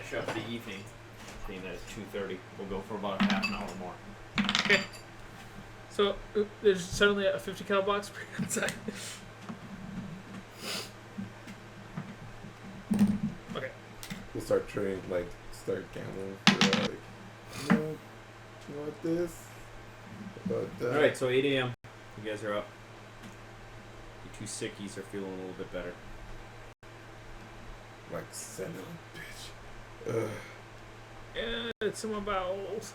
finish up the evening. Being that it's 2:30, we'll go for about half an hour more. Okay. So there's suddenly a 50 cal box inside. Okay. We'll start trading, start gambling for, you want this? About that? Alright, so 8 a.m. You guys are up. You two sickies are feeling a little bit better. Like, son of a bitch. Ugh. Yeah, it's in my bowels.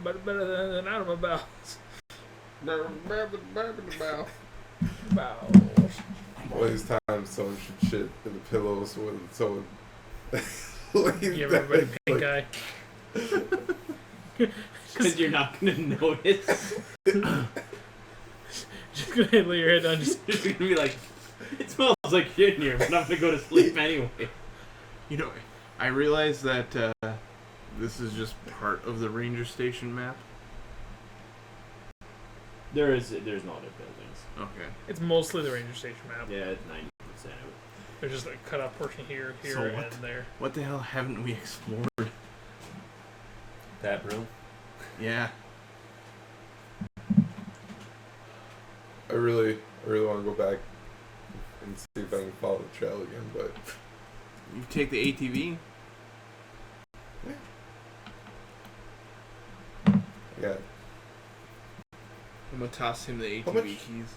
But better than out of my bowels. Bowels. All these times someone should shit in the pillows when someone Give everybody pink eye. Because you're not going to notice. Just go ahead and lay your head down. Just going to be like, it smells like shit in here, but I'm going to go to sleep anyway. You know, I realize that this is just part of the ranger station map. There's no other buildings. Okay. It's mostly the ranger station map. Yeah, it's 90% of it. There's just like cut off portion here, So and there. What the hell haven't we explored? That room? Yeah. I really want to go back and see if I can follow the trail again, but You take the ATV? yeah. I'm gonna toss him the How ATV much? keys.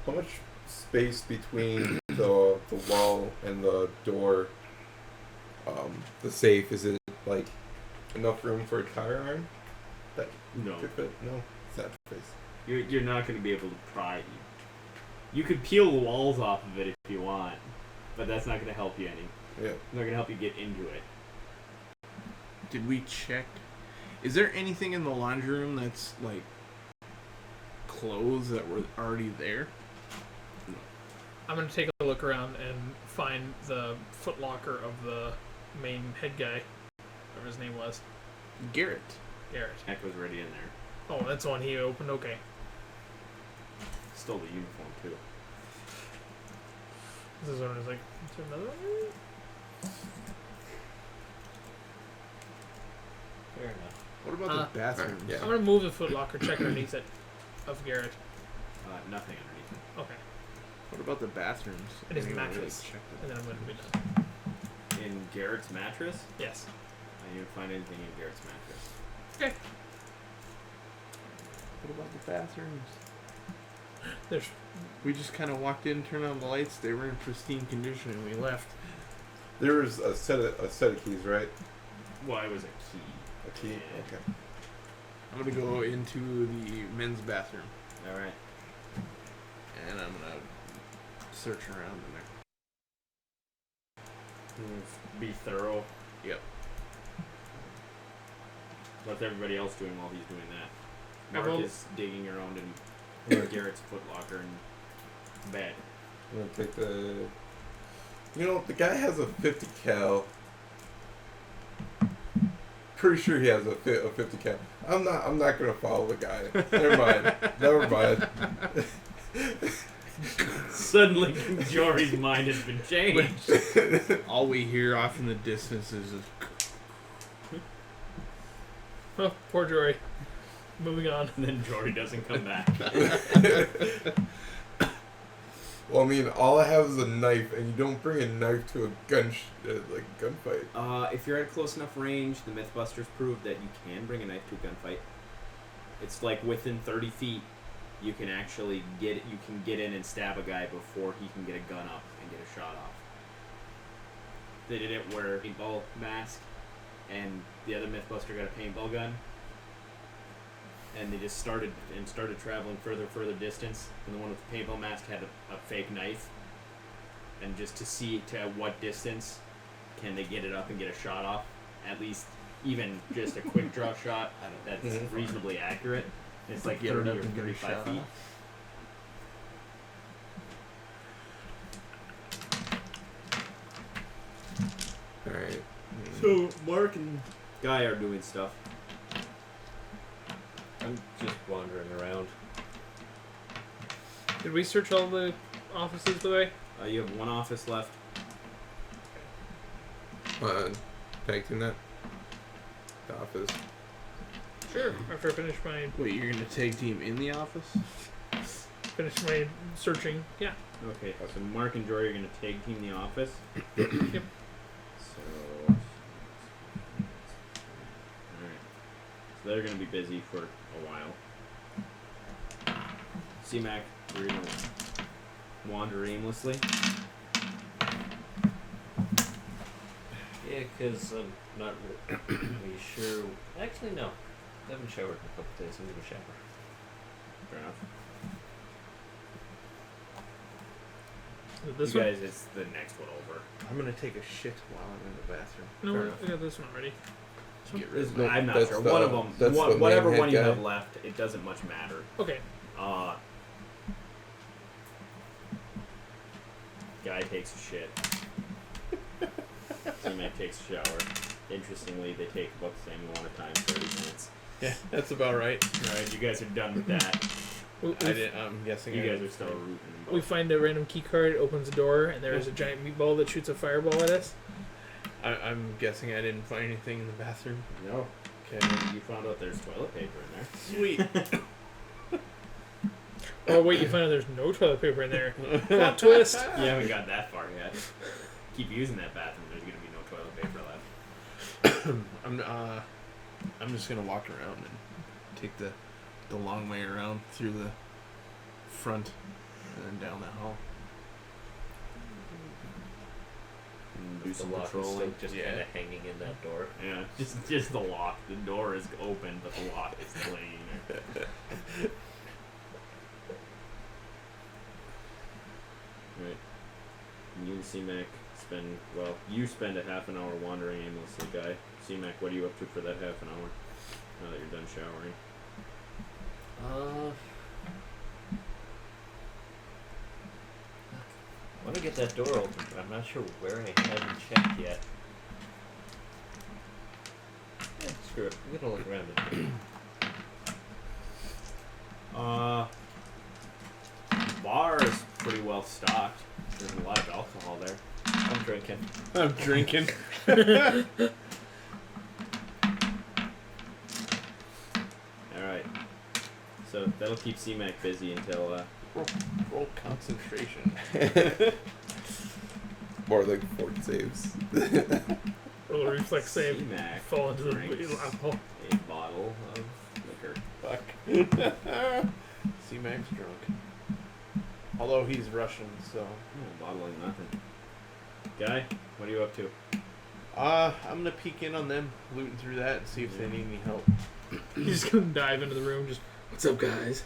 How much space between the wall and the door, the safe, is it like enough room for a firearm? That No. could fit? No. Sad face. You're not going to be able to pry. You could peel the walls off of it if you want, but that's not going to help you any. Yeah. It's not going to help you get into it. Did we check? Is there anything in the laundry room that's like clothes that were already there? I'm gonna take a look around and find the footlocker of the main head guy, whatever his name was. Garrett. Garrett. Heck was already in there. Oh, that's the one he opened. Okay. Stole the uniform too. This is when I was like, is there another one? Fair enough. What about the bathroom? Yeah. I'm gonna move the footlocker, check underneath it, of Garrett. Nothing underneath it. Okay. What about the bathrooms? And his Anyone really mattress. checked it? And then I'm gonna be done. In Garrett's mattress? Yes. I didn't find anything in Garrett's mattress. Okay. What about the bathrooms? There's. We just kind of walked in, turned on the lights. They were in pristine condition, and we left. There was a set of keys, right? Well, it was a key. A key. Yeah. Okay. I'm gonna go into the men's bathroom, Alright. and I'm gonna search around in there. Be thorough. Yep. What's everybody else doing while he's doing that? I Mark will- is digging around in Garrett's footlocker and bed. I'm gonna take the. You know, the guy has a 50 cal. Pretty sure he has a 50 cal. I'm not gonna follow the guy. Never mind. Suddenly, Jory's mind has been changed. All we hear off in the distance is Oh, poor Jory. Moving on. And then Jory doesn't come back. Well, I mean, all I have is a knife, and you don't bring a knife to a gunfight. If you're at close enough range, the Mythbusters proved that you can bring a knife to a gunfight. It's like within 30 feet, you can actually get in and stab a guy before he can get a gun up and get a shot off. They did it where paintball mask, and the other Mythbuster got a paintball gun, and they just started traveling further distance, and the one with the paintball mask had a fake knife, and just to see to what distance can they get it up and get a shot off, at least even just a quick draw shot that's reasonably accurate. It's like Get it 30 up or and get a 35 shot feet. Alright. So Mark and Guy are doing stuff. I'm just wandering around. Did we search all the offices, by the way? You have one office left. Tag team that. The office. Sure. After I finish my Wait, you're gonna tag team in the office? searching, yeah. Okay, so Mark and Jory are going to tag team the office. Yep. So, alright. So they're going to be busy for a while. C-Mak, we're going to wander aimlessly. Yeah, because I'm not really sure. Actually, no. I haven't showered in a couple days. I'm going to shower. Fair enough. This you one? guys, it's the next one over. I'm gonna take a shit while I'm in the bathroom. No, Fair I enough. got this one already. Get rid of No, I'm not that's sure. the- One of them, that's the main whatever head one you guy. have left, it doesn't much matter. Okay. Guy takes a shit. C-Mak takes a shower. Interestingly, they take about the same amount of time, 30 minutes. Yeah, that's about right. Alright, you guys are done with that. I'm guessing You I guys did. are still rooting them We both. find a random key card, opens the door, and there's a giant meatball that shoots a fireball at us. I'm guessing I didn't find anything in the bathroom. No. Okay. You found out there's toilet paper in there. Sweet. Oh wait, you find out there's no toilet paper in there. Plot twist. You haven't got that far yet. Keep using that bathroom, there's gonna be no toilet paper left. I'm just gonna walk around and take the long way around through the front and then down that hall. Do The some lock is still patrolling. just Yeah. kind of hanging in that door. Yeah, just the lock. The door is open, but the lock is still hanging there. Right. You and C-Mak you spend a half an hour wandering aimlessly, Guy. C-Mak, what are you up to for that half an hour? Now that you're done showering. I want to get that door open, but I'm not sure where I haven't checked yet. Yeah, screw it. I'm gonna look around it. Bar is pretty well stocked. There's a lot of alcohol there. I'm drinking. I'm drinking. Alright. So that'll keep C-Mak busy until Roll concentration. More like 40 saves. Roll a reflex save. C-Mak Fall into the drinks alcohol. a bottle of liquor. Fuck. C-Mac's drunk. Although he's Russian, so. A bottle ain't nothing. Guy, what are you up to? I'm gonna peek in on them, looting through that, and see if they need any help. He's just gonna dive into the room, just What's up, guys?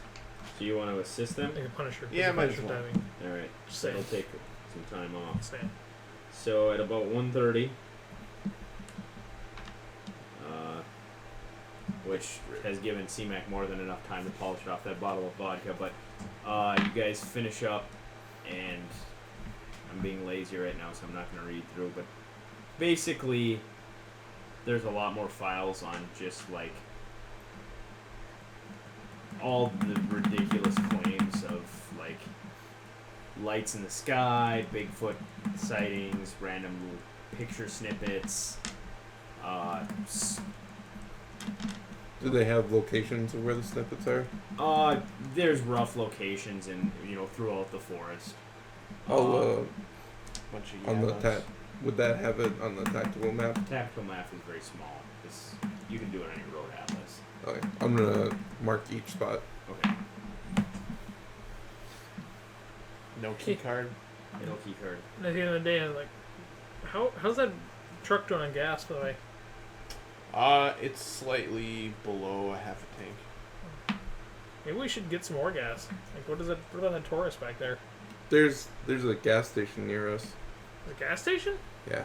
So you want to assist them? like a Punisher. Yeah, Like a might Punisher as well. diving. Alright. Just So it'll saying. take some time off. Saying. So at about 1:30, which has given C-Mak more than enough time to polish off that bottle of vodka, but you guys finish up, and I'm being lazy right now, so I'm not going to read through, but basically there's a lot more files on just like all the ridiculous claims of like lights in the sky, Bigfoot sightings, random picture snippets. Do they have locations of where the snippets are? There's rough locations and throughout the forest. Bunch of On the yamas. would that have it on the tactical map? Tactical map is very small. You can do it on your road atlas. Okay, I'm gonna mark each spot. Okay. No key card. No key card. And at the end of the day, I'm like, how's that truck doing on gas, by the way? It's slightly below a half a tank. Maybe we should get some more gas. Like, what about that Taurus back there? There's a gas station near us. The gas station? Yeah.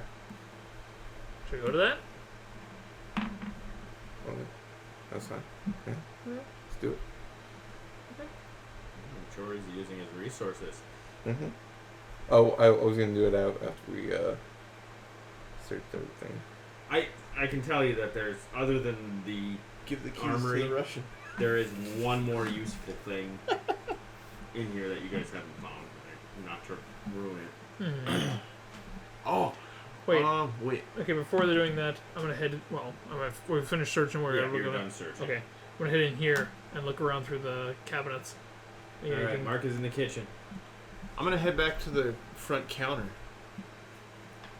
Should we go to that? Okay. That's fine. Yeah. Yeah. Let's do it. Jory's using his resources. Mhm. Oh, I was gonna do it after we searched everything. I can tell you that there's, other than the, Give the keys Armory. to the Russian. there is one more useful thing in here that you guys haven't found. Not to ruin it. Hmm. Oh, Wait. Wait. Okay, before they're doing that, I'm gonna head. Well, we finished searching where Yeah, we're you're gonna. done searching. Okay, I'm gonna head in here and look around through the cabinets. All right, Mark is in the kitchen. I'm gonna head back to the front counter.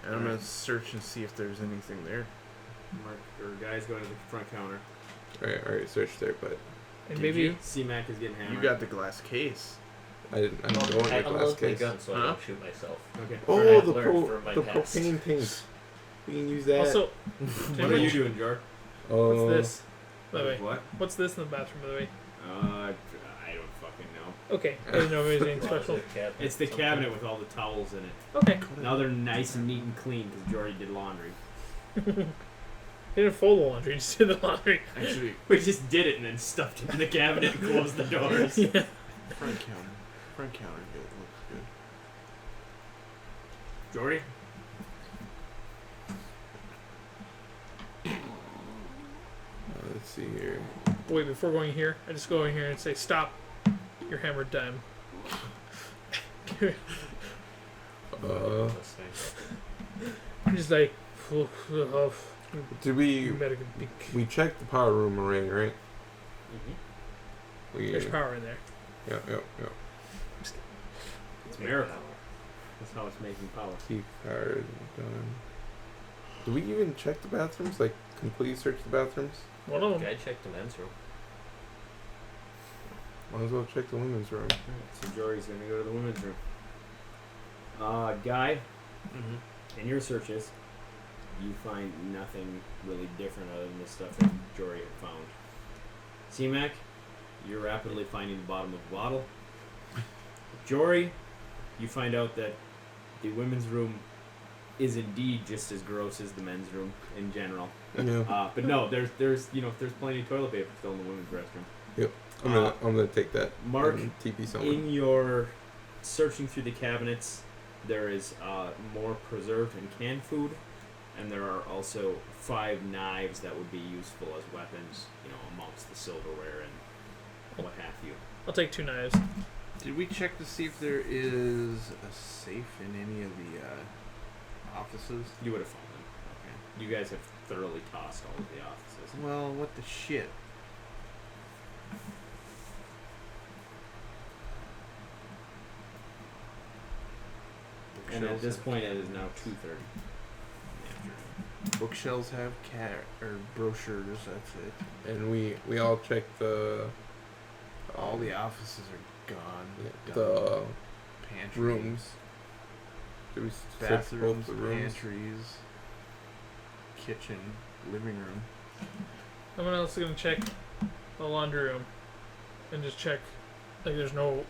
And I'm gonna search and see if there's anything there. Mark, or guy's going to the front counter. Alright, search there, but And Did maybe you? C-Mak is getting hammered. You got the glass case. I didn't go in I the glass unload my case. gun so I Huh? don't shoot myself. Okay. Oh, I've the learned from my past. propane tank. We can use that. also. What are you doing, Jar? What's this? By the way, What? what's this in the bathroom? By the way. I don't fucking know. Okay, I didn't know if it was anything special. It's the cabinet with all the towels in it. Okay. Now they're nice and neat and clean because Jory did laundry. They didn't fold the laundry, just did the laundry. Actually, We just did it and then stuffed it in the cabinet and closed the doors. Yeah. front counter. Front counter good. Looks good. Jory? Let's see here. Wait, before going here, I just go in here and say, "Stop! You're hammered time." I'm just like, Did we medic- we checked the power room already, right? Mm-hmm. We There's power in there. yeah. It's a miracle. That's how it's making power. Key card done. Do we even check the bathrooms? Like completely search the bathrooms? One of them. Guy checked the men's room. Might as well check the women's room. So Jory's gonna go to the women's room. Guy, Mm-hmm. in your searches, you find nothing really different other than the stuff that Jory had found. C-Mak, you're rapidly finding the bottom of the bottle. Jory, you find out that the women's room is indeed just as gross as the men's room in general. Yeah. But no, there's plenty of toilet paper still in the women's restroom. I'm gonna take that. Mark, and TP someone. in your searching through the cabinets, there is more preserved and canned food, and there are also 5 knives that would be useful as weapons, amongst the silverware and what have you. I'll take 2 knives. Did we check to see if there is a safe in any of the offices? You would have found them. Okay. You guys have thoroughly tossed all of the offices. Well, what the shit? And at this point, it is now 2:30. Bookshelves have brochures. That's it. And we all checked the All the offices are gone. the Pantry, rooms. Did we search both bathrooms, the rooms? pantries, kitchen, living room. Someone else is gonna check the laundry room and just check. Like, there's no.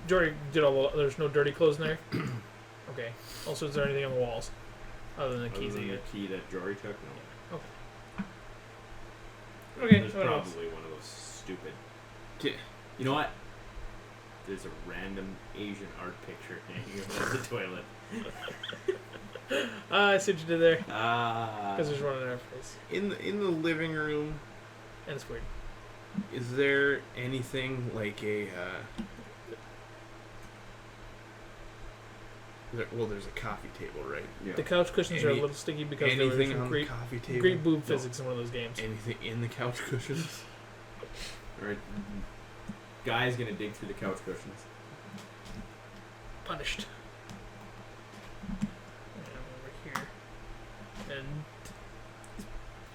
Jory did all the. There's no dirty clothes in there. Okay. Also, is there anything on the walls other than the keys? Other than that the you key that Jory took? No. Okay. There's what else? probably one of those stupid. Yeah. You know what? There's a random Asian art picture hanging above the toilet. I see what you did there. Because Because there's one in our face, In the living room, and it's weird. is there anything like a? There's a coffee table, right? yeah. The couch cushions are a Any- little sticky because there was Anything some on great, the coffee table? great boob No. physics in one of those games. Anything in the couch cushions? Alright. Guy's gonna dig through the couch cushions. Punished. And over here. And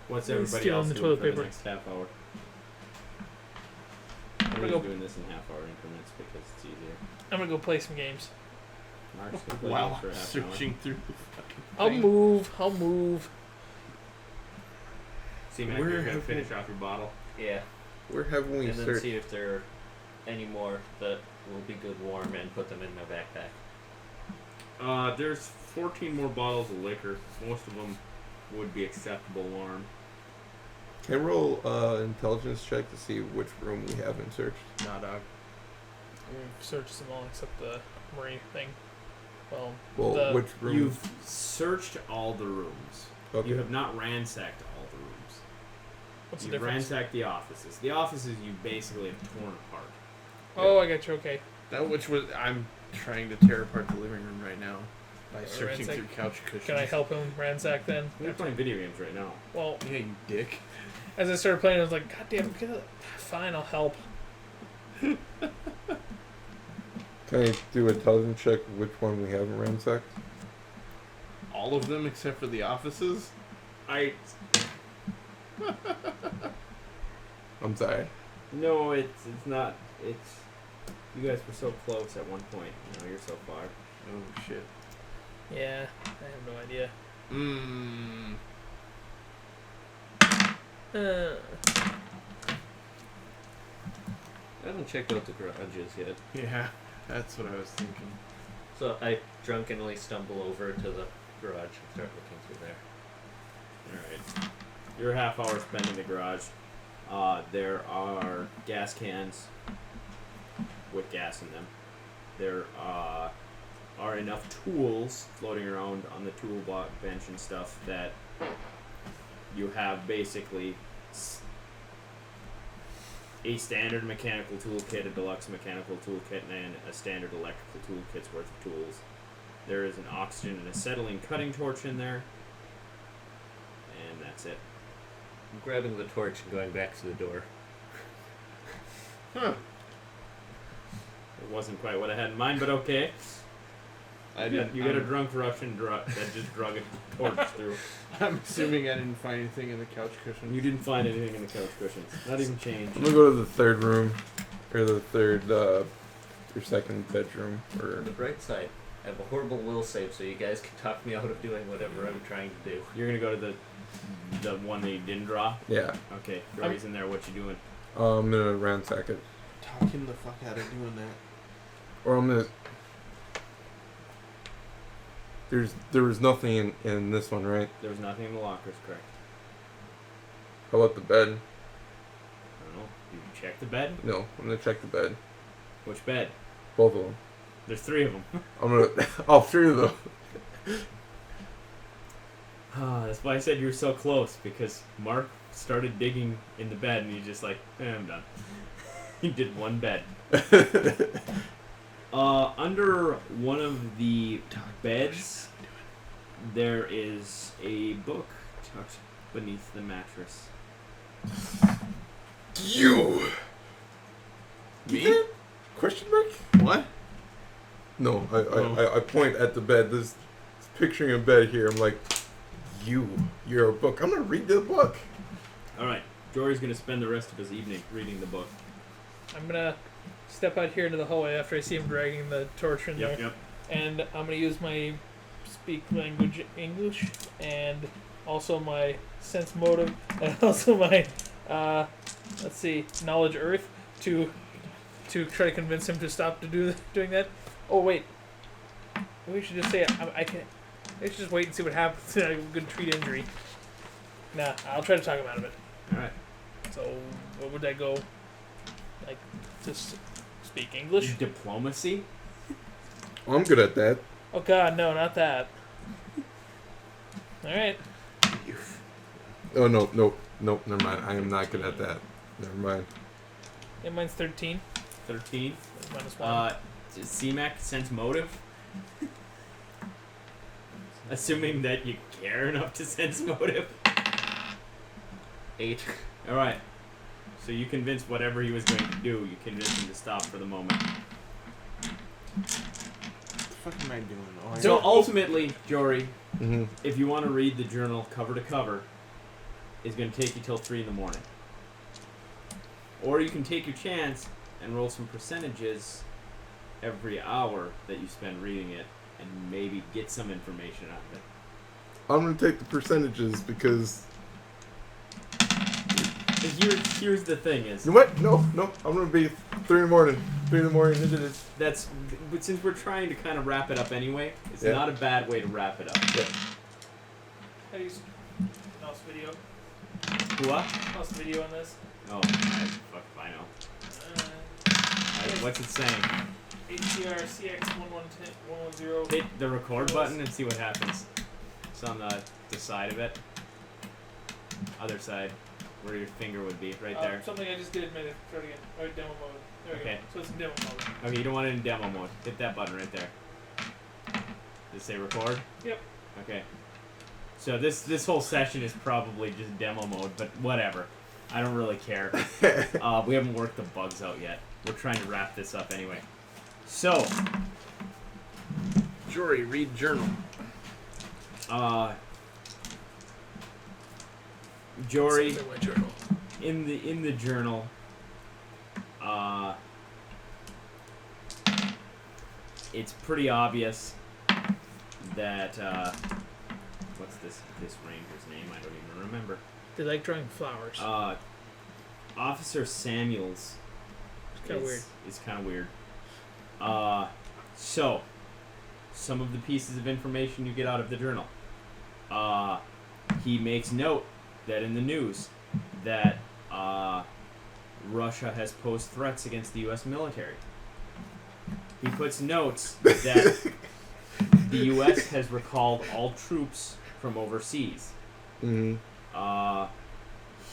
What's And everybody stealing else the doing toilet for the paper. next half hour? I'm I'm gonna just go. doing this in half-hour increments because it's easier. I'm gonna go play some games. Mark's gonna play Wow, games for a half an hour. searching through the fucking I'll thing. move. I'll move. See, man, Where you're gonna have finish off your bottle. Yeah. Where haven't we And then searched? see if there are any more that will be good warm and put them in my backpack. There's 14 more bottles of liquor. Most of them would be acceptable warm. Can I roll intelligence check to see which room we haven't searched? Nah, dog. We've searched them all except the marine thing. Well, Well, the- which room? You've searched all the rooms. Okay. You have not ransacked all the rooms. what's the You've difference? ransacked the offices. The offices you basically have torn apart. Oh, I got you. Okay. That which was I'm trying to tear apart the living room right now. By searching ransack. through couch cushions. Can I help him ransack then? We're playing video games right now. Well, Yeah, you dick. as I started playing, I was like, God damn, fine, I'll help. Can I do a intelligence check which one we haven't ransacked? All of them except for the offices? I I'm sorry. no, it's not. It's you guys were so close at one point. Now you're so far. Oh, shit. Yeah, I have no idea. I haven't checked out the garages yet. Yeah, that's what I was thinking. So I drunkenly stumble over to the garage and start looking through there. All right. Your half hour spent in the garage. There are gas cans with gas in them. There are enough tools floating around on the tool block bench and stuff that you have basically a standard mechanical toolkit, a deluxe mechanical toolkit, and a standard electrical toolkit's worth of tools. There is an oxygen and acetylene cutting torch in there, and that's it. I'm grabbing the torch and going back to the door. Huh. It wasn't quite what I had in mind, but okay. You get a drunk Russian that just drug a torch through. I'm assuming I didn't find anything in the couch cushions. You didn't find anything in the couch cushions. Not even change. I'm gonna go to the third room, or the third, or second bedroom, or On the bright side, I have a horrible will save, so you guys can talk me out of doing whatever I'm trying to do. You're gonna go to the one that you didn't draw? yeah. Okay, Jory's in there. What you doing? I'm gonna ransack it, Talk him the fuck out of doing that. or I'm gonna. There was nothing in this one, right? There was nothing in the lockers, correct? How about the bed? I don't know. Did you check the bed? No, I'm gonna check the bed. Which bed? Both of them. There's 3 of them. I'm gonna. All 3 of them. That's why I said you were so close, because Mark started digging in the bed and he's just like, I'm done. He did one bed. Under one of the beds, there is a book tucked beneath the mattress. You. Me? Question mark? What? No, Oh. I point at the bed. This picturing a bed here. I'm like, you're a book. I'm gonna read the book. Alright, Jory's gonna spend the rest of his evening reading the book. I'm gonna step out here into the hallway after I see him dragging the torch in there. Yep. And I'm gonna use my speak language English and also my sense motive and also my knowledge earth to try to convince him to stop doing that. Oh wait, we should just say I can. Let's just wait and see what happens. I'm gonna treat injury. Nah, I'll try to talk him out of it. Alright. So what would that go? Like just speak English? Diplomacy? I'm good at that. Oh god, no, not that. Alright. Oh no, never mind. I am not good at that. Never mind. Yeah, mine's 13. 13. Minus 1. C-Mak sense motive? Assuming that you care enough to sense motive. 8. Alright. So you convinced whatever he was going to do, you convinced him to stop for the moment. What the fuck am I doing? Oh, I So ultimately, Jory, Mm-hmm. if you want to read the journal cover to cover, it's going to take you till 3 in the morning. Or you can take your chance and roll some percentages every hour that you spend reading it and maybe get some information out of it. I'm gonna take the percentages because. Here's the thing is, You know what? No. I'm gonna be 3 in the morning. 3 in the morning. It is. but since we're trying to kind of wrap it up anyway, it's Yeah. not a bad way to wrap it up. Yeah. How do you mouse video? What? Mouse video on this? Oh, fuck if I know. What's it saying? HCR CX110. Hit the record button and see what happens. It's on the side of it. Other side, where your finger would be, right there. Something I just did admit it. Try it again. Alright, demo mode. There we Okay. go. So it's in demo mode. Okay, you don't want it in demo mode. Hit that button right there. Does it say record? Yep. Okay. So this whole session is probably just demo mode, but whatever. I don't really care. We haven't worked the bugs out yet. We're trying to wrap this up anyway. So, Jory, read journal. Jory, Something in my journal. in the journal, it's pretty obvious that what's this ranger's name? I don't even remember. They like drawing flowers. Officer Samuels. It's kind of weird. It's kind of weird. So, some of the pieces of information you get out of the journal. He makes note that in the news that Russia has posed threats against the U.S. military. He puts notes that the U.S. has recalled all troops from overseas. Mm-hmm.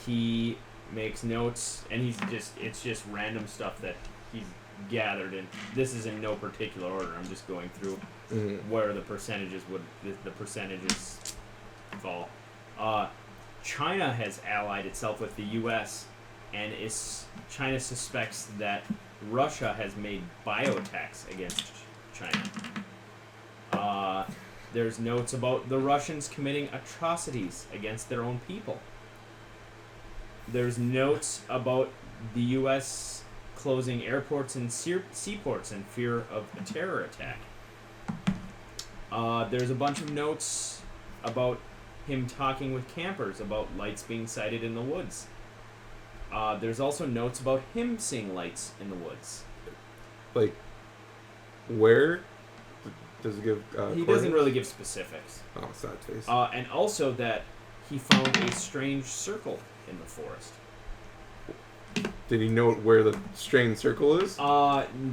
He makes notes, and it's just random stuff that he's gathered, and this is in no particular order. I'm just going through where the percentages fall. China has allied itself with the U.S., and China suspects that Russia has made bioattacks against China. There's notes about the Russians committing atrocities against their own people. There's notes about the U.S. closing airports and seaports in fear of a terror attack. There's a bunch of notes about him talking with campers about lights being sighted in the woods. There's also notes about him seeing lights in the woods. Like, where? Does it give He coordinates? doesn't really give specifics. Oh, sad face. And also that he found a strange circle in the forest. Did he note where the strange circle is?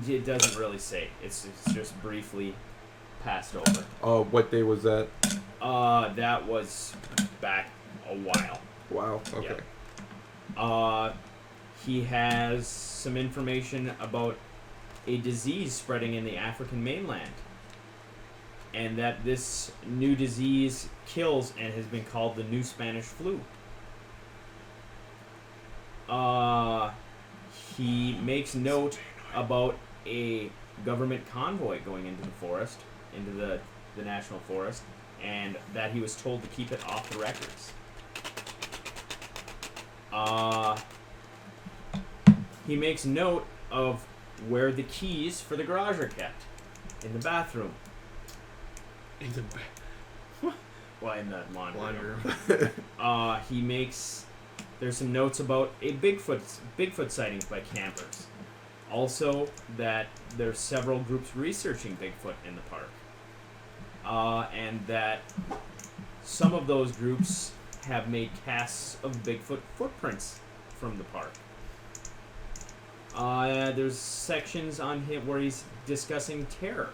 It doesn't really say. It's just briefly passed over. What day was that? That was back a while. Wow, okay. He has some information about a disease spreading in the African mainland, and that this new disease kills and has been called the new Spanish flu. He makes note about a government convoy going into the forest, into the national forest, and that he was told to keep it off the records. He makes note of where the keys for the garage are kept. In the bathroom. In the Well, in the laundry room. room. There's some notes about a Bigfoot sightings by campers. Also, that there's several groups researching Bigfoot in the park. And that some of those groups have made casts of Bigfoot footprints from the park. There's sections on him where he's discussing terror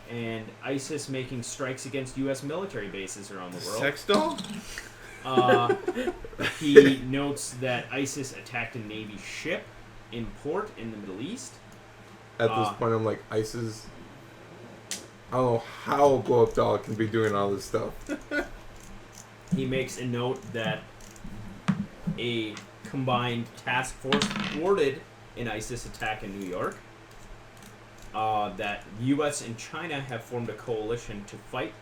and ISIS making strikes against U.S. military bases around the world. Sex doll? He notes that ISIS attacked a Navy ship in port in the Middle East. At this point, I'm like, ISIS. I don't know how a blow-up doll can be doing all this stuff. He makes a note that a combined task force thwarted an ISIS attack in New York. That U.S. and China have formed a coalition to fight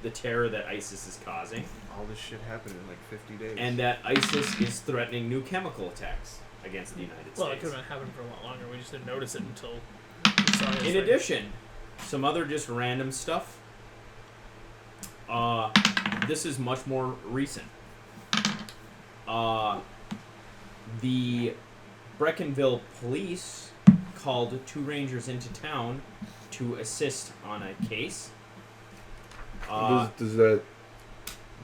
the terror that ISIS is causing. All this shit happened in like 50 days. And that ISIS is threatening new chemical attacks against the United Well, it States. could have been happening for a lot longer. We just didn't notice it until we saw his In thing. addition, some other just random stuff. This is much more recent. The Breckenville police called 2 rangers into town to assist on a case. Does that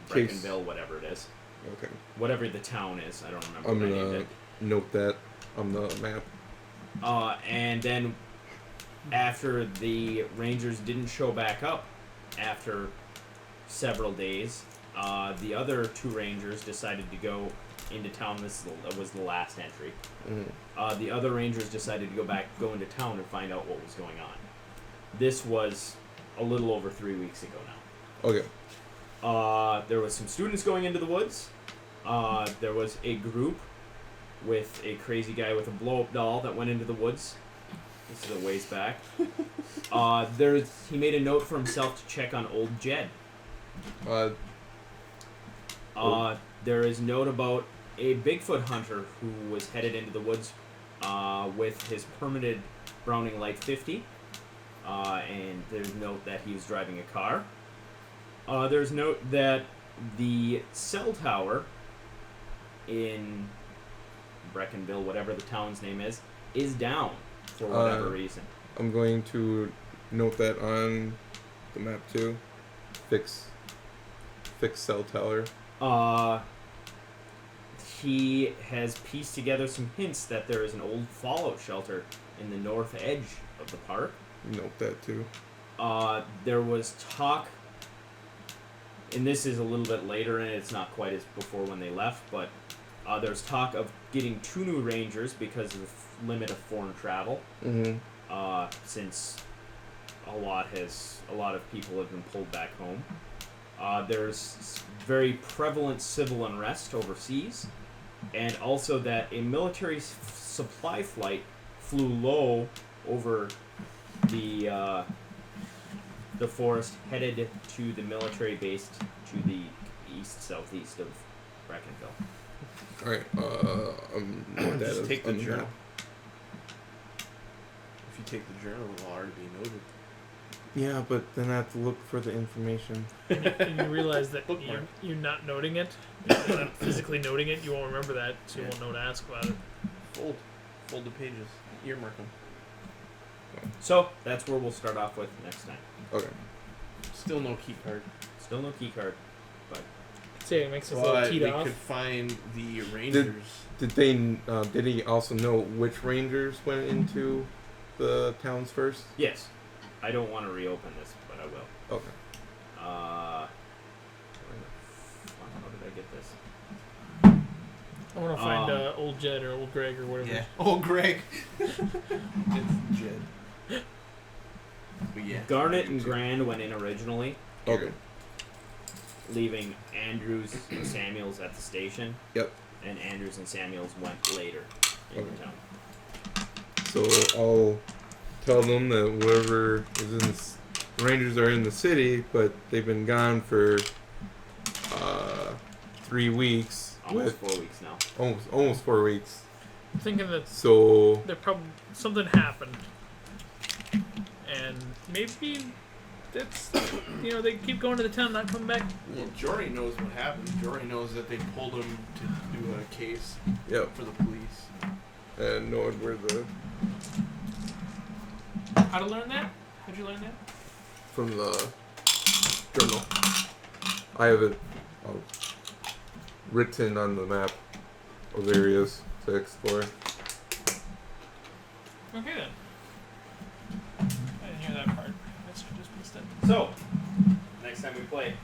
case... Breckenville, whatever it is. Okay. Whatever the town is, I don't remember I'm what I named gonna it. note that on the map. And then after the Rangers didn't show back up after several days, the other 2 Rangers decided to go into town. This was the last entry. The other Rangers decided to go into town and find out what was going on. This was a little over 3 weeks ago now. Okay. There was some students going into the woods. There was a group with a crazy guy with a blow-up doll that went into the woods. This is a ways back. He made a note for himself to check on old Jed. There is a note about a Bigfoot hunter who was headed into the woods with his permitted Browning Light 50. And there's a note that he was driving a car. There's a note that the cell tower in Breckenville, whatever the town's name is down for whatever reason. I'm going to note that on the map too. Fix cell tower. He has pieced together some hints that there is an old fallout shelter in the north edge of the park. Note that too. There was talk, and this is a little bit later, and it's not quite as before when they left, but there's talk of getting 2 new rangers because of the limit of foreign travel. Mm-hmm. Since a lot of people have been pulled back home. There's very prevalent civil unrest overseas, and also that a military supply flight flew low over the forest, headed to the military base to the southeast of Breckenville. All right. Just take the journal. If you take the journal, it'll already be noted. Yeah, but then I have to look for the information. And you realize that Bookmark. you're not noting it, you're not physically noting it, you won't remember that, so you won't know to ask about it. Fold the pages. Earmark them. So that's where we'll start off with next time. Okay. Still no key card. Still no key card. See, it makes us a little But teed we off. could find the rangers. Did he also know which rangers went into the towns first? Yes. I don't want to reopen this, but I will. Okay. Where the fuck, how did I get this? I want to find old Jed or old Greg or whatever. Yeah. Oh, Greg. It's Jed. But yeah. Garnet and Grand went in originally, Okay. leaving Andrews and Samuels at the station. Yep. And Andrews and Samuels went later into Okay. town. So I'll tell them that whoever is in the rangers are in the city, but they've been gone for 3 weeks. Almost 4 weeks now. Almost 4 weeks. I'm thinking that So there probably something happened, and maybe that's they keep going to the town, not coming back. Well, Jory knows what happened. Jory knows that they pulled him to do a case yep, for the police. and knowing where How to learn that? How'd you learn that? from the journal. I have it written on the map of areas to explore. Okay then. I didn't hear that part. I just missed it. So, next time we play,